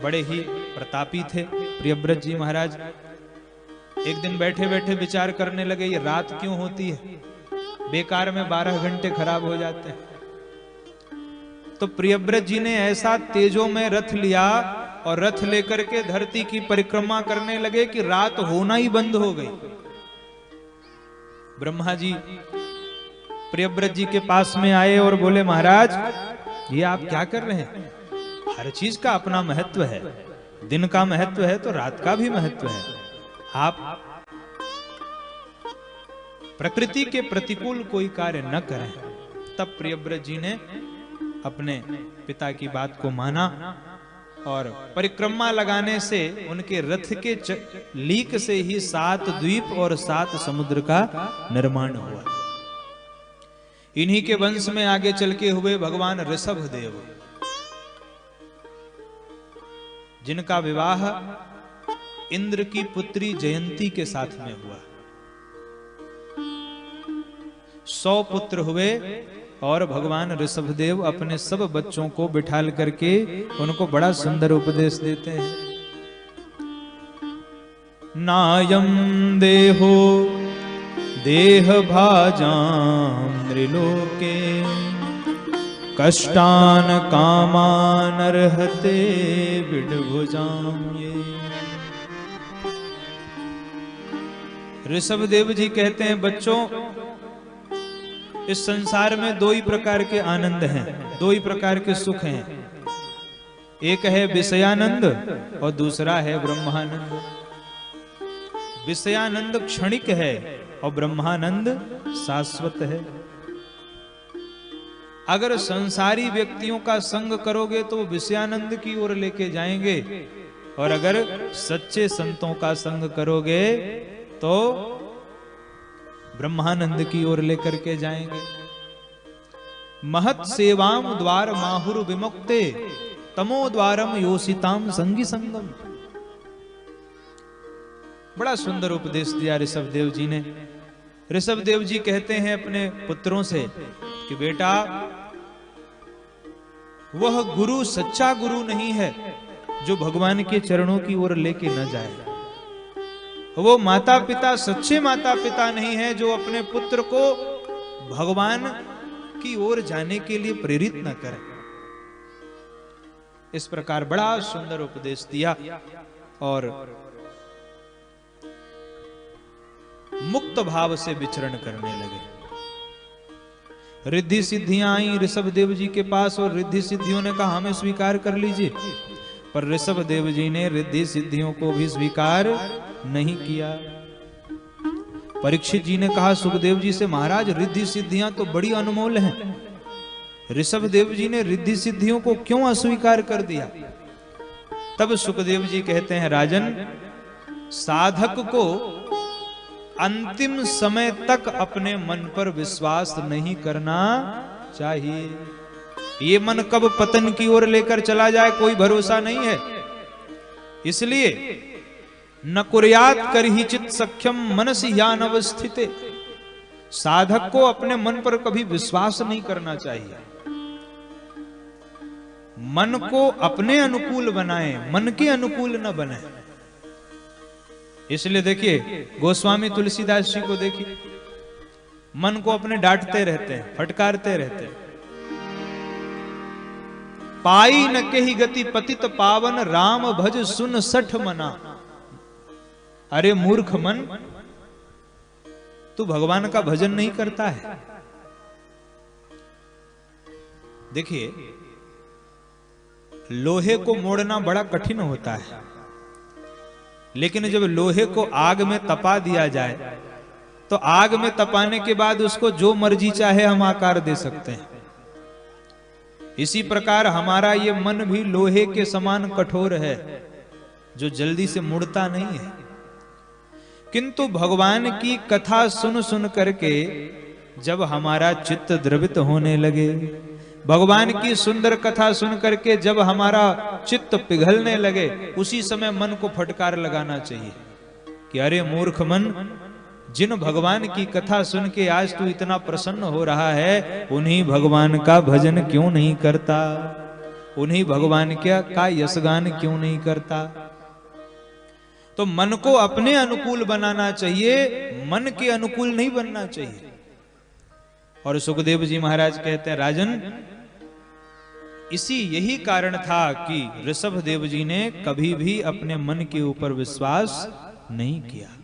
बड़े ही प्रतापी थे प्रियव्रत जी महाराज। एक दिन बैठे बैठे विचार करने लगे, ये रात क्यों होती है, बेकार में 12 घंटे खराब हो जाते हैं। तो प्रियव्रत जी ने ऐसा तेजो में रथ लिया और रथ लेकर के धरती की परिक्रमा करने लगे कि रात होना ही बंद हो गई। ब्रह्मा जी प्रियव्रत जी के पास में आए और बोले, महाराज ये आप क्या कर रहे हैं? हर चीज का अपना महत्व है, दिन का महत्व है तो रात का भी महत्व है। आप प्रकृति के प्रतिकूल कोई कार्य न करें। तब प्रियव्रत जी ने अपने पिता की बात को माना और परिक्रमा लगाने से उनके रथ के लीक से ही 7 द्वीप और 7 समुद्र का निर्माण हुआ। इन्हीं के वंश में आगे चल के हुए भगवान ऋषभ देव, जिनका विवाह इंद्र की पुत्री जयंती के साथ में हुआ। 100 पुत्र हुए और भगवान ऋषभदेव अपने सब बच्चों को बिठाल करके उनको बड़ा सुंदर उपदेश देते हैं। नायम देहो देह भाजाम त्रिलोके कष्टान कामान अर्हते विडभुजाम। ये ऋषभदेव जी कहते हैं, बच्चों इस संसार में 2 ही प्रकार के आनंद हैं, 2 ही प्रकार के सुख हैं। एक है विषयानंद और दूसरा है ब्रह्मानंद। विषयानंद क्षणिक है और ब्रह्मानंद शाश्वत है। अगर संसारी व्यक्तियों का संग करोगे तो विषयानंद की ओर लेके जाएंगे, और अगर सच्चे संतों का संग करोगे तो ब्रह्मानंद की ओर लेकर के जाएंगे। महत सेवाम द्वार माहुर विमुक्ते तमो द्वारम योषिताम संगी संगम। बड़ा सुंदर उपदेश दिया ऋषभदेव जी ने। ऋषभदेव जी कहते हैं अपने पुत्रों से कि बेटा, वह गुरु सच्चा गुरु नहीं है जो भगवान के चरणों की ओर लेके न जाए। वो माता पिता सच्चे माता पिता नहीं है जो अपने पुत्र को भगवान की ओर जाने के लिए प्रेरित न करें। इस प्रकार बड़ा सुंदर उपदेश दिया और मुक्त भाव से विचरण करने लगे। रिद्धि सिद्धियां आई ऋषभदेव जी के पास और रिद्धि सिद्धियों ने कहा हमें स्वीकार कर लीजिए, पर ऋषभदेव जी ने रिद्धि सिद्धियों को भी स्वीकार नहीं किया। परीक्षित जी ने कहा सुखदेव जी से, महाराज रिद्धि सिद्धियां तो बड़ी अनमोल हैं, ऋषभदेव जी ने रिद्धि सिद्धियों को क्यों अस्वीकार कर दिया? तब सुखदेव जी कहते हैं, राजन, साधक को अंतिम समय तक अपने मन पर विश्वास नहीं करना चाहिए। ये मन कब पतन की ओर लेकर चला जाए कोई भरोसा नहीं है। इसलिए न कुर्यात करहि चित सख्यम मनसि यानवस्थिते। साधक को अपने मन पर कभी विश्वास नहीं करना चाहिए। मन को अपने अनुकूल बनाए, मन के अनुकूल न बने। इसलिए देखिए गोस्वामी तुलसीदास जी को देखिए, मन को अपने डांटते रहते हैं, फटकारते रहते हैं। पाई न केहि गति पतित पावन राम भज सुन सठ मना। अरे मूर्ख मन, तू भगवान का भजन नहीं करता है। देखिए लोहे को मोड़ना बड़ा कठिन होता है, लेकिन जब लोहे को आग में तपा दिया जाए तो आग में तपाने के बाद उसको जो मर्जी चाहे हम आकार दे सकते हैं। इसी प्रकार हमारा ये मन भी लोहे के समान कठोर है, जो जल्दी से मुड़ता नहीं है। किंतु भगवान की कथा सुन सुन करके जब हमारा चित्त द्रवित होने लगे, भगवान की सुंदर कथा सुन करके जब हमारा चित्त पिघलने लगे, उसी समय मन को फटकार लगाना चाहिए कि अरे मूर्ख मन, जिन भगवान की कथा सुन के आज तू इतना प्रसन्न हो रहा है, उन्हीं भगवान का भजन क्यों नहीं करता? उन्हीं भगवान क्या का यशगान क्यों नहीं करता। तो मन को अपने अनुकूल बनाना चाहिए, मन के अनुकूल नहीं बनना चाहिए। और सुखदेव जी महाराज कहते हैं, राजन यही कारण था कि ऋषभ देव जी ने कभी भी अपने मन के ऊपर विश्वास नहीं किया।